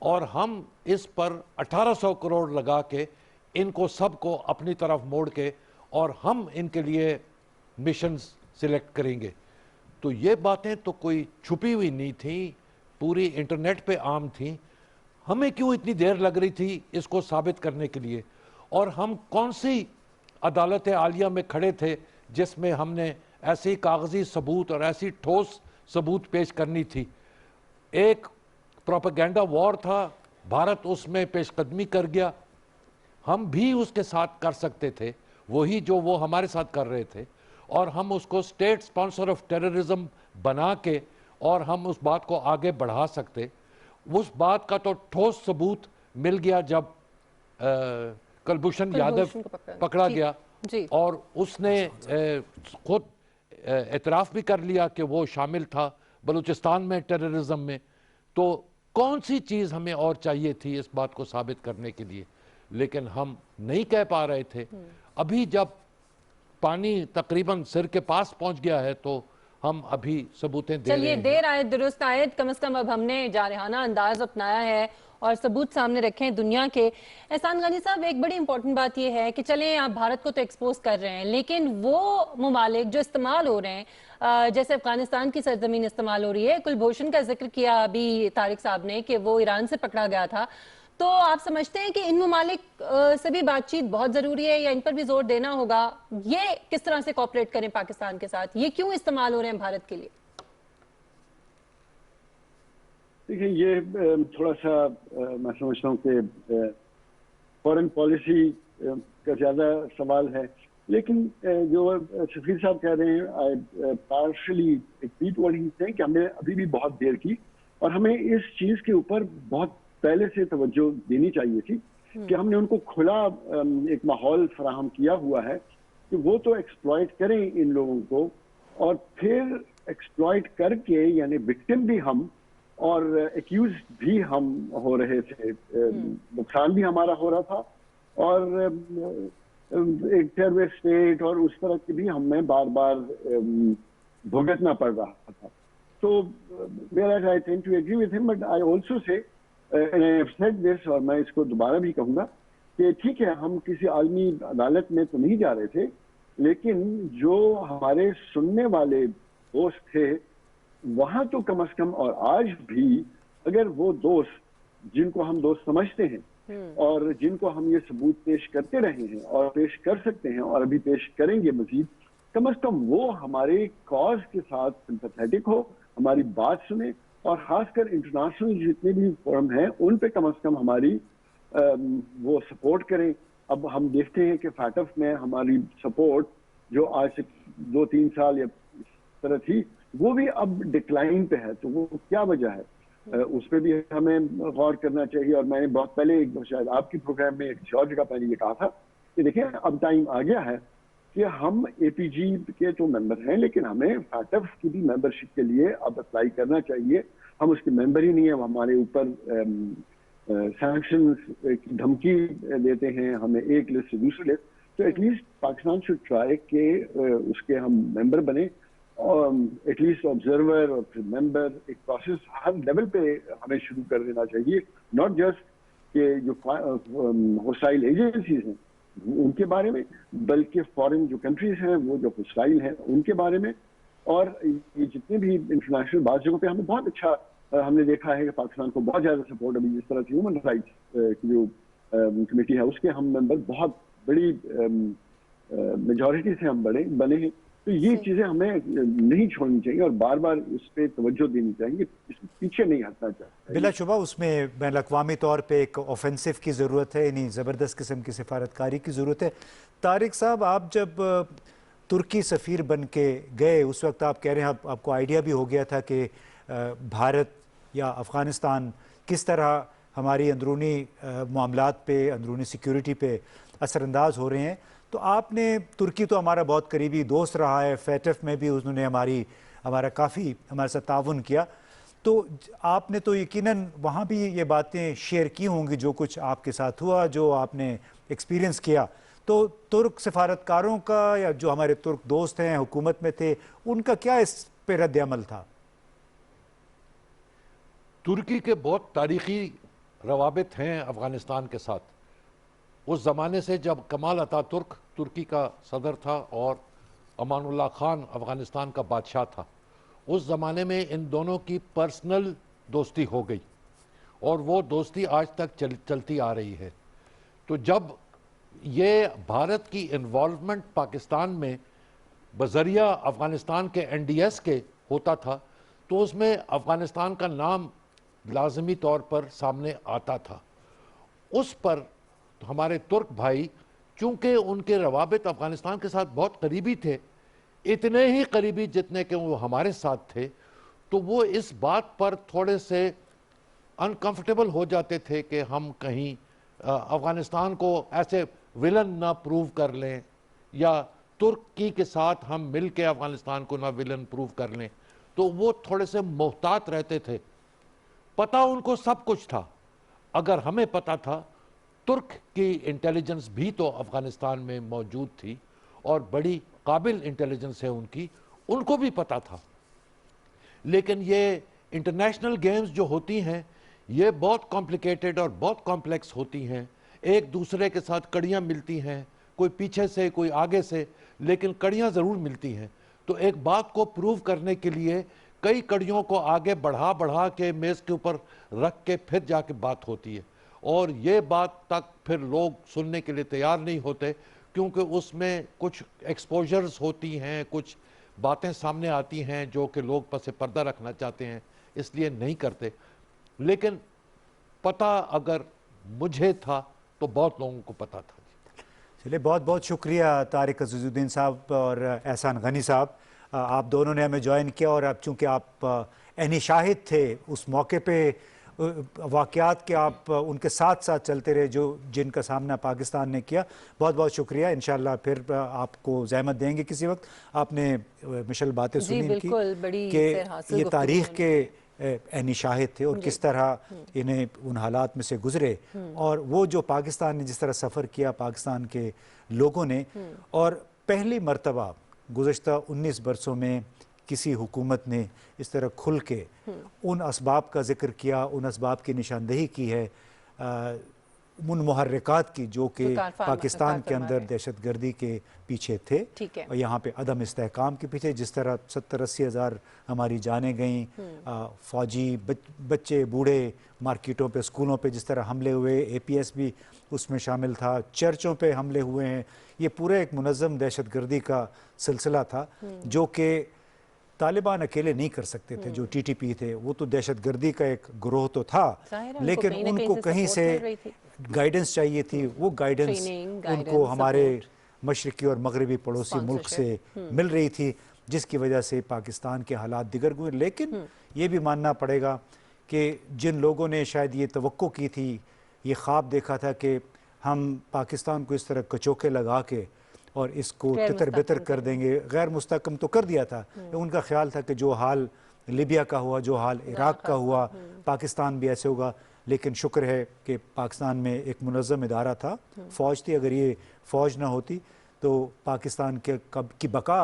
Speaker 3: और हम इस पर 1800 करोड़ लगा के इनको सबको अपनी तरफ मोड़ के और हम इनके लिए मिशन सिलेक्ट करेंगे। तो ये बातें तो कोई छुपी हुई नहीं थी, पूरी इंटरनेट पे आम थी। हमें क्यों इतनी देर लग रही थी इसको साबित करने के लिए? और हम कौन सी अदालत आलिया में खड़े थे जिसमें हमने ऐसी कागजी सबूत और ऐसी ठोस सबूत पेश करनी थी? एक प्रोपेगेंडा वॉर था, भारत उसमें पेशकदमी कर गया। हम भी उसके साथ कर सकते थे वही जो वो हमारे साथ कर रहे थे, और हम उसको स्टेट स्पॉन्सर ऑफ टेररिज्म बना के और हम उस बात को आगे बढ़ा सकते। उस बात का तो ठोस सबूत मिल गया जब कुलभूषण यादव पकड़ा गया जी, और उसने खुद एतराफ़ भी कर लिया कि वो शामिल था बलूचिस्तान में टेररिज्म में। तो कौन सी चीज़ हमें और चाहिए थी इस बात को साबित करने के लिए? लेकिन हम नहीं कह पा रहे थे। अभी जब पानी तकरीबन सिर के पास पहुंच गया है तो हम अभी सबूतें दे रहे हैं।
Speaker 1: चलिए, देर आए दुरुस्त आए, कम से कम अब हमने जारहाना अंदाज अपनाया है और सबूत सामने रखे हैं दुनिया के। एहसान गनी साहब, एक बड़ी इंपॉर्टेंट बात यह है कि चलें आप भारत को तो एक्सपोज कर रहे हैं, लेकिन वो ममालिक जो इस्तेमाल हो रहे हैं, जैसे अफगानिस्तान की सरजमीन इस्तेमाल हो रही है। कुलभूषण का जिक्र किया अभी तारिक साहब ने कि वो ईरान से पकड़ा गया था, तो आप समझते हैं कि इन ममालिक से भी बातचीत बहुत जरूरी है या इन पर भी जोर देना होगा? ये किस तरह से कोऑपरेट करें पाकिस्तान के साथ? ये क्यों इस्तेमाल हो रहे हैं भारत के लिए?
Speaker 4: देखिए, ये थोड़ा सा मैं समझता हूँ कि फॉरेन पॉलिसी का ज्यादा सवाल है, लेकिन जो शफीर साहब कह रहे हैं, I partially agree to what he saying कि हमने अभी भी बहुत देर की और हमें इस चीज के ऊपर बहुत पहले से तवज्जो देनी चाहिए थी कि हमने उनको खुला एक माहौल फराहम किया हुआ है कि वो तो एक्सप्लॉइट करें इन लोगों को, और फिर एक्सप्लॉइट करके यानी विक्टिम भी हम और एक्यूज भी हम हो रहे थे, नुकसान भी हमारा हो रहा था, और एक टेररिस्ट स्टेट और उस तरह की भी हमें बार बार भुगतना पड़ रहा था। तो I tend to agree with him, but I also say and I have said this, और मैं इसको दोबारा भी कहूंगा कि ठीक है, हम किसी आलमी अदालत में तो नहीं जा रहे थे, लेकिन जो हमारे सुनने वाले दोस्त थे वहां तो कम से कम, और आज भी अगर वो दोस्त जिनको हम दोस्त समझते हैं और जिनको हम ये सबूत पेश करते रहे हैं और पेश कर सकते हैं और अभी पेश करेंगे मजीद, कम से कम वो हमारे कॉज के साथ सिंपैथेटिक हो, हमारी बात सुने, और खासकर इंटरनेशनल जितने भी फोरम हैं उन पे कम से कम हमारी वो सपोर्ट करें। अब हम देखते हैं कि फैटफ में हमारी सपोर्ट जो आज से 2-3 साल या इस तरह थी, वो भी अब डिक्लाइन पे है। तो वो क्या वजह है, उस पर भी हमें गौर करना चाहिए। और मैंने बहुत पहले एक शायद आपकी प्रोग्राम में एक और जगह मैंने ये कहा था कि देखिए, अब टाइम आ गया है कि हम APG के तो मेंबर हैं, लेकिन हमें फैटफ की भी मेंबरशिप के लिए अब अप्लाई करना चाहिए। हम उसके मेंबर ही नहीं है, हमारे ऊपर सैंक्शंस की धमकी देते हैं हमें एक लिस्ट से दूसरी लिस्ट, तो एटलीस्ट पाकिस्तान शुड ट्राई के उसके हम मेंबर बने, एटलीस्ट ऑब्जर्वर और फिर मेंबर, एक प्रोसेस हर लेवल पे हमें शुरू कर देना चाहिए, नॉट जस्ट कि जो होस्टाइल एजेंसीज हैं उनके बारे में, बल्कि फॉरेन जो कंट्रीज हैं वो जो होस्टाइल हैं उनके बारे में। और ये जितने भी इंटरनेशनल बात जगहों पे हमें बहुत अच्छा हमने देखा है कि पाकिस्तान को बहुत ज्यादा सपोर्ट, अभी जिस तरह से ह्यूमन राइट्स की जो कमेटी है उसके हम मेंबर बहुत बड़ी मेजॉरिटी से हम बने हैं, तो ये चीजें हमें नहीं छोड़नी चाहिए और बार बार उस पर तवज्जो देनी चाहिए, इसमें पीछे नहीं हटना चाहिए।
Speaker 2: बिलाशुबा उसमें बैन अवी तौर पर एक ऑफेंसिव की ज़रूरत है, यानी ज़बरदस्त किस्म की सिफारतकारी की ज़रूरत है। तारिक साहब, आप जब तुर्की सफ़ीर बन के गए उस वक्त आप कह रहे हैं आपको आइडिया भी हो गया था कि भारत या अफ़गानिस्तान किस तरह हमारी अंदरूनी मामलात पे, अंदरूनी सिक्योरिटी पे असरअंदाज हो रहे हैं, तो आपने, तुर्की तो हमारा बहुत करीबी दोस्त रहा है, फैटफ में भी उन्होंने हमारा काफ़ी हमारे साथ ताउन किया, तो आपने तो यकीनन वहाँ भी ये बातें शेयर की होंगी जो कुछ आपके साथ हुआ, जो आपने एक्सपीरियंस किया। तो तुर्क सफारतकारों का या जो हमारे तुर्क दोस्त हैं हुकूमत में थे, उनका क्या इस पे रद्द अमल था?
Speaker 3: तुर्की के बहुत तारीखी रवाबित हैं अफ़गानिस्तान के साथ। उस ज़माने से जब कमाल अतातुर्क तुर्की का सदर था और अमानुल्लाह खान अफ़गानिस्तान का बादशाह था, उस ज़माने में इन दोनों की पर्सनल दोस्ती हो गई और वो दोस्ती आज तक चलती आ रही है। तो जब ये भारत की इन्वॉल्वमेंट पाकिस्तान में बज़रिया अफ़गानिस्तान के NDS के होता था, तो उसमें अफ़गानिस्तान का नाम लाजमी तौर पर सामने आता था। उस पर हमारे तुर्क भाई, चूँकि उनके रवाबित अफ़गानिस्तान के साथ बहुत करीबी थे, इतने ही करीबी जितने कि वो हमारे साथ थे, तो वो इस बात पर थोड़े से अनकंफर्टेबल हो जाते थे कि हम कहीं अफ़गानिस्तान को ऐसे विलन ना प्रूव कर लें या तुर्की के साथ हम मिल के अफ़गानिस्तान को ना विलन प्रूव कर लें, तो वो थोड़े से मोहतात रहते थे। पता उनको सब कुछ था, अगर हमें पता था, तुर्क की इंटेलिजेंस भी तो अफ़गानिस्तान में मौजूद थी और बड़ी काबिल इंटेलिजेंस है उनकी, उनको भी पता था। लेकिन ये इंटरनेशनल गेम्स जो होती हैं ये बहुत कॉम्प्लिकेटेड और बहुत कॉम्प्लेक्स होती हैं, एक दूसरे के साथ कड़ियाँ मिलती हैं, कोई पीछे से कोई आगे से, लेकिन कड़ियाँ ज़रूर मिलती हैं। तो एक बात को प्रूव करने के लिए कई कड़ियों को आगे बढ़ा के मेज़ के ऊपर रख के फिर जाके बात होती है, और ये बात तक फिर लोग सुनने के लिए तैयार नहीं होते, क्योंकि उसमें कुछ एक्सपोजर्स होती हैं, कुछ बातें सामने आती हैं जो कि लोग पसे पर्दा रखना चाहते हैं, इसलिए नहीं करते। लेकिन पता अगर मुझे था तो बहुत लोगों को पता था।
Speaker 2: चलिए, बहुत बहुत शुक्रिया तारिक अज़ीज़ुद्दीन साहब और एहसान गनी साहब, आप दोनों ने हमें ज्वाइन किया, और अब चूँकि आप ऐनी शाहिद थे उस मौके पे वाक़यात के, आप उनके साथ साथ चलते रहे जो जिनका सामना पाकिस्तान ने किया। बहुत बहुत शुक्रिया। इंशाल्लाह फिर आपको ज़हमत देंगे किसी वक्त। आपने मिशल बातें सुनी इनकी कि ये तारीख़ के ऐनी शाहिद थे और किस तरह इन्हें उन हालात में से गुजरे, और वो जो पाकिस्तान ने जिस तरह सफ़र किया पाकिस्तान के लोगों ने, और पहली मरतबा गुज़श्ता 19 बरसों में किसी हुकूमत ने इस तरह खुल के उन असबाब का जिक्र किया, उन असबाब की निशानदेही की है, उन मुहर्रिकात की जो कि पाकिस्तान के अंदर दहशतगर्दी के पीछे थे और यहाँ पे अदम इस्तेहकाम के पीछे। जिस तरह 70-80 हज़ार हमारी जानें गईं, फ़ौजी बच्चे बूढ़े मार्केटों पे, स्कूलों पे जिस तरह हमले हुए, APS भी उसमें शामिल था, चर्चों पे हमले हुए हैं। ये पूरा एक मुनज़्ज़म दहशतगर्दी का सिलसिला था जो कि तालिबान अकेले नहीं कर सकते थे। जो TTP थे वो तो दहशतगर्दी का एक ग्रोह तो था, लेकिन उनको कहीं से गाइडेंस चाहिए थी। वो गाइडेंस उनको हमारे मशरक़ी और मगरबी पड़ोसी मुल्क से मिल रही थी, जिसकी वजह से पाकिस्तान के हालात दिगर हुए। लेकिन ये भी मानना पड़ेगा कि जिन लोगों ने शायद ये तवक्को की थी, ये ख्वाब देखा था कि हम पाकिस्तान को इस तरह कचोके लगा के और इसको तितर बितर कर देंगे, गैर मुस्तकम तो कर दिया था। उनका ख्याल था कि जो हाल लीबिया का हुआ, जो हाल इराक का हुआ, पाकिस्तान भी ऐसे होगा। लेकिन शुक्र है कि पाकिस्तान में एक मुनज़्ज़म इदारा था, फ़ौज थी। अगर ये फ़ौज ना होती तो पाकिस्तान के की बका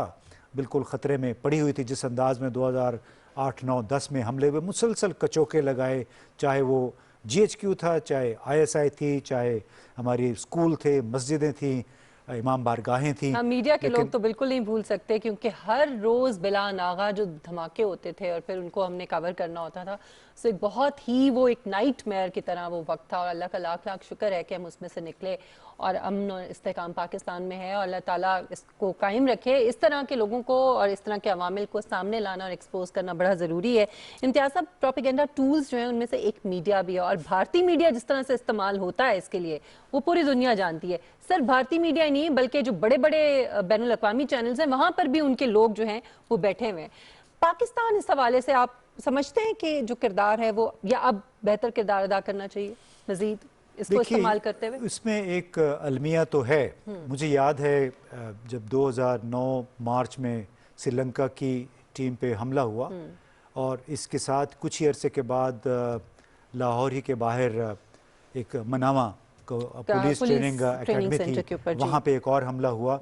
Speaker 2: बिल्कुल ख़तरे में पड़ी हुई थी। जिस अंदाज में 2008, 9, 10 में हमले हुए, मुसलसल कचोके लगाए, चाहे वो GHQ था, चाहे ISI थी, चाहे हमारी स्कूल थे, मस्जिदें थी, इमाम बारगाहें थी।
Speaker 1: हाँ, मीडिया के लोग तो बिल्कुल नहीं भूल सकते, क्योंकि हर रोज़ बिला नागा जो धमाके होते थे और फिर उनको हमने कवर करना होता था। सो एक बहुत ही वो एक नाइटमेयर की तरह वो वक्त था, और अल्लाह का लाख लाख शुक्र है कि हम उसमें से निकले और अमन और इस्तेहकाम पाकिस्तान में है, और अल्लाह ताला इसको कायम रखे। इस तरह के लोगों को और इस तरह के अवामिल को सामने लाना और एक्सपोज करना बड़ा ज़रूरी है। इम्तियाज़ साहब, प्रोपेगेंडा टूल्स जो हैं उनमें से एक मीडिया भी है, और भारतीय मीडिया जिस तरह से इस्तेमाल होता है इसके लिए वो पूरी दुनिया जानती है। सर, भारतीय मीडिया ही नहीं बल्कि जो बड़े बड़े बैनुल अक़वामी चैनल्स हैं वहाँ पर भी उनके लोग जो हैं वो बैठे हुए हैं। पाकिस्तान इस हवाले से आप समझते हैं कि जो किरदार है वो, या अब बेहतर किरदार अदा करना चाहिए मजीद इसको इस्तेमाल करते हुए?
Speaker 2: इसमें एक अलमिया तो है। मुझे याद है जब 2009 मार्च में श्रीलंका की टीम पे हमला हुआ, और इसके साथ कुछ ही अरसे के बाद लाहौर ही के बाहर एक मनावा पुलिस ट्रेनिंग एकेडमी थी, वहाँ पे एक और हमला हुआ।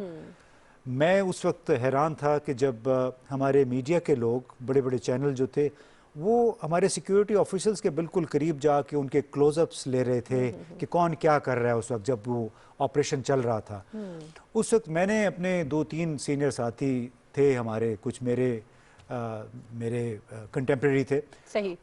Speaker 2: मैं उस वक्त हैरान था कि जब हमारे मीडिया के लोग, बड़े बड़े चैनल जो थे, वो हमारे सिक्योरिटी ऑफिसर्स के बिल्कुल करीब जाके उनके क्लोजअप्स ले रहे थे कि कौन क्या कर रहा है उस वक्त जब वो ऑपरेशन चल रहा था। उस वक्त मैंने अपने 2-3 सीनियर साथी थे हमारे, कुछ मेरे कंटेम्प्रेरी थे,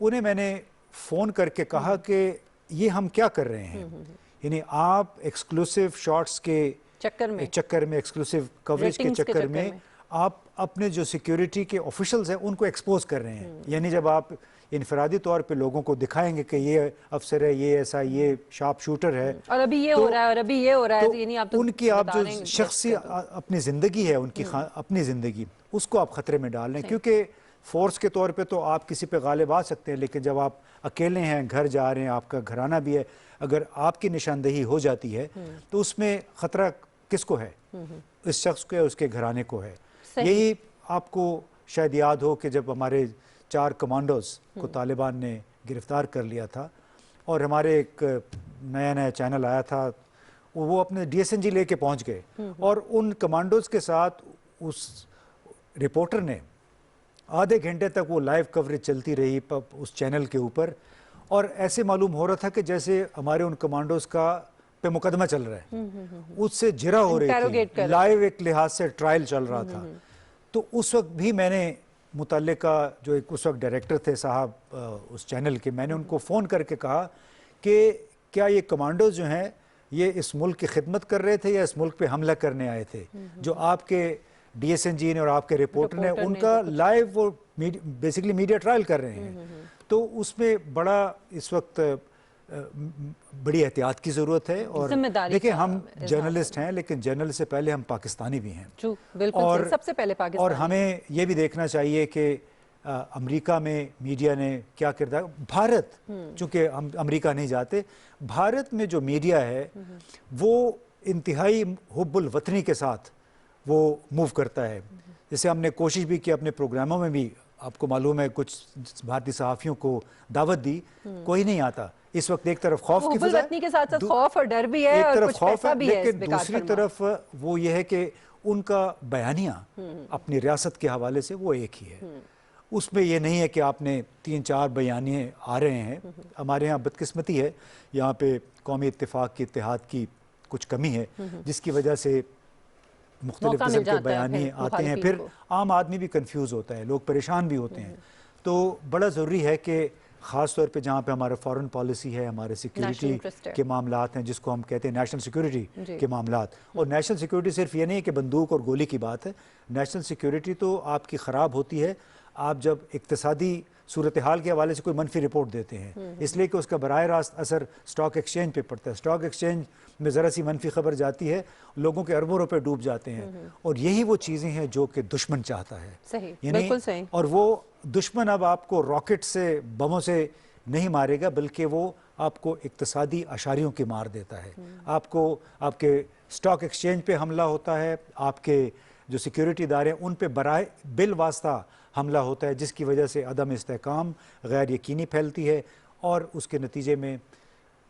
Speaker 2: उन्हें मैंने फ़ोन करके कहा कि ये हम क्या कर रहे हैं, यानी आप एक्सक्लूसिव शॉट्स के चक्कर में एक्सक्लूसिव कवरेज के चक्कर में आप अपने जो सिक्योरिटी के ऑफिशियल्स हैं उनको एक्सपोज कर रहे हैं। यानी जब आप इनफरादी तौर पे लोगों को दिखाएंगे कि ये अफसर है, ये ऐसा, ये शार्प शूटर है,
Speaker 1: और अभी ये हो रहा है, और अभी ये हो रहा है,
Speaker 2: यानी आप उनकी आप जो शख्सी अपनी ज़िंदगी है, उनकी अपनी ज़िंदगी, उसको आप ख़तरे में डाल रहे हैं। क्योंकि फोर्स के तौर पे तो आप किसी पे गालिब आ सकते हैं, लेकिन जब आप अकेले हैं, घर जा रहे हैं, आपका घराना भी है, अगर आपकी निशानदेही हो जाती है तो उसमें ख़तरा किसको है? इस शख्स को या उसके घराने को है। यही आपको शायद याद हो कि जब हमारे 4 कमांडोज को तालिबान ने गिरफ्तार कर लिया था, और हमारे एक नया चैनल आया था, वो अपने DSNG लेके पहुंच गए, और उन कमांडोज के साथ उस रिपोर्टर ने आधे घंटे तक वो लाइव कवरेज चलती रही उस चैनल के ऊपर, और ऐसे मालूम हो रहा था कि जैसे हमारे उन कमांडोज का पे मुकदमा चल रहा है, उससे जिरा हो रही थी, लाइव एक लिहाज से ट्रायल चल रहा था। तो उस वक्त भी मैंने मुतल्लिका जो एक उस वक्त डायरेक्टर थे साहब उस चैनल के, मैंने उनको फ़ोन करके कहा कि क्या ये कमांडोज जो हैं ये इस मुल्क की खिदमत कर रहे थे या इस मुल्क पे हमला करने आए थे? जो आपके DSNG ने और आपके रिपोर्टर ने उनका लाइव वो बेसिकली मीडिया ट्रायल कर रहे हैं। तो उसमें बड़ा इस वक्त बड़ी एहतियात की ज़रूरत है। और देखिए, हम जर्नलिस्ट हैं, लेकिन जर्नलिस्ट से पहले हम पाकिस्तानी भी हैं,
Speaker 1: और सबसे पहले पाकिस्तानी।
Speaker 2: और हमें ये भी देखना चाहिए कि अमेरिका में मीडिया ने क्या किरदार, भारत, चूँकि हम अमेरिका नहीं जाते, भारत में जो मीडिया है वो इंतहाई हुब्बुल वतनी के साथ वो मूव करता है। जैसे हमने कोशिश भी की अपने प्रोग्रामों में भी, आपको मालूम है कुछ भारतीय सहाफ़ियों को दावत दी, कोई नहीं आता। इस वक्त एक तरफ खौफ की फिज़ा
Speaker 1: के साथ खौफ और डर भी है,
Speaker 2: एक
Speaker 1: और
Speaker 2: तरफ
Speaker 1: कुछ
Speaker 2: खौफ है, लेकिन
Speaker 1: दूसरी
Speaker 2: तरफ वो ये है कि उनका बयानिया अपनी रियासत के हवाले से वो एक ही है। उसमें ये नहीं है कि आपने 3-4 बयानिए आ रहे हैं। हमारे यहाँ बदकिस्मती है, यहाँ पे कौमी इत्तेफाक की, इत्तेहाद की कुछ कमी है, जिसकी वजह से मुख्तलिफ किस्म के बयानी आते हैं, फिर आम आदमी भी कंफ्यूज होता है, लोग परेशान भी होते हैं। तो बड़ा ज़रूरी है कि ख़ास तौर पे जहाँ पे हमारा फॉरेन पॉलिसी है, हमारे सिक्योरिटी के मामलात हैं, जिसको हम कहते हैं नेशनल सिक्योरिटी के मामलात, और नेशनल सिक्योरिटी सिर्फ ये नहीं है कि बंदूक और गोली की बात है। नेशनल सिक्योरिटी तो आपकी ख़राब होती है आप जब इक्तिसादी सूरत हाल के हवाले से कोई मनफी रिपोर्ट देते हैं, इसलिए कि उसका बराह रास्त असर स्टॉक एक्सचेंज पे पड़ता है। स्टॉक एक्सचेंज में ज़रा सी मनफी खबर जाती है, लोगों के अरबों रुपए डूब जाते हैं, और यही वो चीज़ें हैं जो कि दुश्मन चाहता है।
Speaker 1: सही, बिल्कुल सही।
Speaker 2: और वो दुश्मन अब आपको रॉकेट से, बमों से नहीं मारेगा, बल्कि वो आपको इक्तिसादी अशारियों की मार देता है। आपको आपके स्टॉक एक्सचेंज पे हमला होता है, आपके जो सिक्योरिटी इदारे उन पे बराए बिल वास्ता हमला होता है, जिसकी वजह से अदम इस्तेहकाम, गैर यकीनी फैलती है, और उसके नतीजे में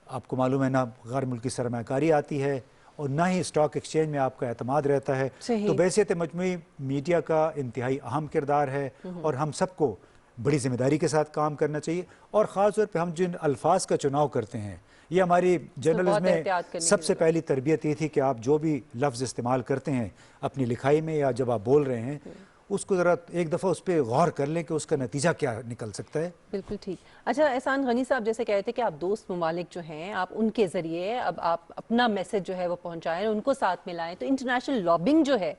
Speaker 2: आपको मालूम है ना गैर मुल्की सरमाकारी आती है और ना ही स्टॉक एक्सचेंज में आपका एतमाद रहता है। तो बैसियत मजमूई मीडिया का इंतहाई अहम किरदार है और हम सबको बड़ी जिम्मेदारी के साथ काम करना चाहिए। और ख़ास तौर पे हम जिन अल्फाज का चुनाव करते हैं, ये हमारी जर्नलिज्म में सबसे पहली तरबियत ये थी कि आप जो भी लफ्ज़ इस्तेमाल करते हैं अपनी लिखाई में या जब आप बोल रहे हैं, उसको ज़रा एक दफ़ा उस पर गौर कर लें कि उसका नतीजा क्या निकल सकता है।
Speaker 1: बिल्कुल ठीक। अच्छा, एहसान गनी साहब जैसे कह रहे थे कि आप दोस्त ममालिक जो हैं आप उनके ज़रिए अब आप अपना मैसेज जो है वो पहुँचाएँ, उनको साथ मिलाएँ, तो इंटरनेशनल लॉबिंग जो है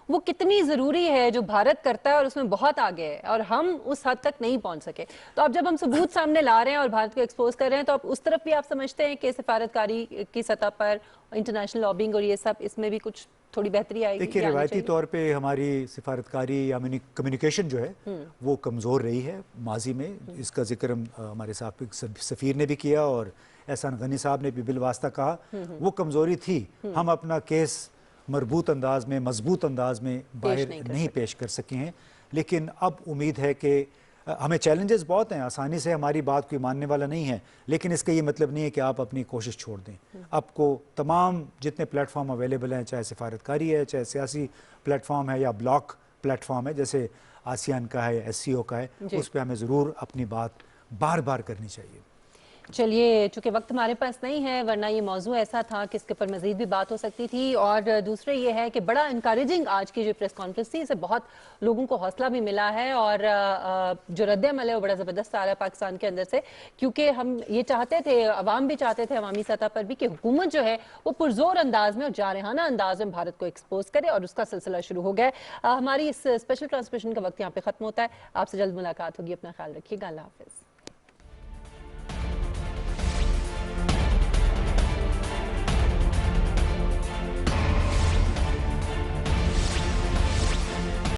Speaker 1: वो कितनी ज़रूरी है जो भारत करता है और उसमें बहुत आगे है और हम उस हद तक नहीं पहुंच सके। तो अब जब हम सबूत सामने ला रहे हैं और भारत को एक्सपोज कर रहे हैं, तो आप उस तरफ भी आप समझते हैं कि सफारतकारी की सतह पर इंटरनेशनल लॉबिंग और ये सब इसमें भी कुछ थोड़ी बेहतरी आएगी?
Speaker 2: देखिए, रिवायती तौर पे हमारी सिफारतकारी या कम्युनिकेशन जो है वो कमज़ोर रही है माजी में। इसका जिक्र हमारे सफ़ीर ने भी किया और एहसान गनी साहब ने भी बिलवास्ता कहा, वो कमज़ोरी थी। हम अपना केस मरबूत अंदाज में, मजबूत अंदाज में बाहर नहीं पेश कर सके हैं। लेकिन अब उम्मीद है कि हमें चैलेंजेस बहुत हैं, आसानी से हमारी बात कोई मानने वाला नहीं है, लेकिन इसका ये मतलब नहीं है कि आप अपनी कोशिश छोड़ दें। आपको तमाम जितने प्लेटफॉर्म अवेलेबल हैं, चाहे सिफारतकारी है, चाहे सियासी प्लेटफॉर्म है या ब्लॉक प्लेटफॉर्म है, जैसे आसियान का है, SCO का है, उस पर हमें ज़रूर अपनी बात बार बार करनी चाहिए।
Speaker 1: चलिए, चूंकि वक्त हमारे पास नहीं है, वरना ये मौजू ऐसा था कि इसके ऊपर मजीद भी बात हो सकती थी। और दूसरा ये है कि बड़ा इनकरेजिंग आज की जो प्रेस कॉन्फ्रेंस थी, इससे बहुत लोगों को हौसला भी मिला है और जो रद्द-ए-अमल है वो बड़ा ज़बरदस्त आ रहा है पाकिस्तान के अंदर से, क्योंकि हम ये चाहते थे, अवाम भी चाहते थे अवामी सतह पर भी, कि हुकूमत जो है वो पुरजोर अंदाज में और जारहाना अंदाज में भारत को एक्सपोज करे और उसका सिलसिला शुरू हो गया। हमारी इस स्पेशल ट्रांसमिशन का वक्त यहाँ पे ख़त्म होता है। आपसे जल्द मुलाकात होगी, अपना ख्याल रखिएगा, अल्लाह हाफिज़।